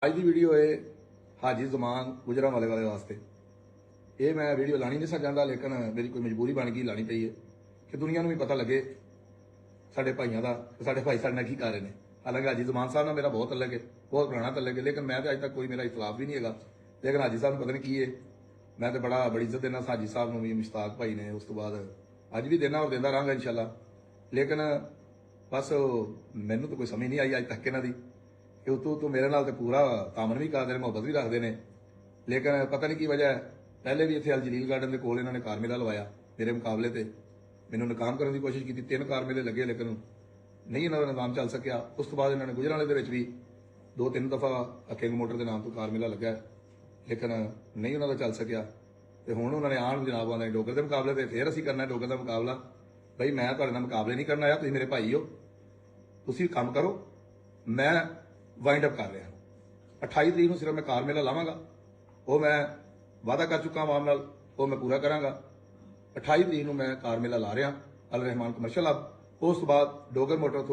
ਅੱਜ ਦੀ ਵੀਡੀਓ है हाजी जमान गुजरांवाले वाले वास्ते। ये मैं वीडियो लानी नहीं सा चाहता, लेकिन मेरी कोई मजबूरी बन गई, लानी पई है कि दुनिया को भी पता लगे साडे भाइयों का, साडे भाई साडे नाल की कर रहे हैं। हालांकि हाजी जमान साहब नाल मेरा बहुत अलग है, बहुत पुराना तलक है, लेकिन मैं तो अज तक कोई मेरा इतलाफ भी नहीं है। लेकिन हाजी साहब पता नहीं की है, मैं तो बड़ी इज्जत देना हाजी साहब को भी, मुश्ताक भाई ने, उस तो बाद अज भी देना और देता रहांगा इंशाअल्लाह। लेकिन बस मैनू तो कोई समझ नहीं आई अज तक इन्हां दी कि तू मेरे नाल तो पूरा तामन भी करते हैं, मुहब्बत भी रखते हैं, लेकिन पता नहीं की वजह है। पहले भी इतने अल जलील गार्डन के कोल इन्होंने कार मेला लवाया मेरे मुकाबले से, मैनू नाकाम करने की कोशिश की, 3 कार मेले लगे लेकिन नहीं इन्हों का निज़ाम चल सकिया। उस तो बाद इन्होंने गुजरांवाले भी 2-3 दफ़ा किंग मोटर के नाम तो कार मेला लगा, लेकिन नहीं उन्होंने चल सकिया। तो हुण उन्होंने आन जनाब आने डोगर के मुकाबले से, फिर असीं करना डोगर का मुकाबला। बई मैं तुहाडे नाल मुकाबले नहीं करना आया, तुसीं मेरे भाई हो, तुसीं काम करो, मैं वाइंड अप कर रहा। 28 तरीक को सिर्फ मैं कार मेला लावांगा, वो मैं वादा कर चुका आवाम नाल, वो मैं पूरा करांगा। 28 तरीक को मैं कार मेला ला रहा अल रहमान कमर्शियल हब, उस तो बाद डोगर मोटर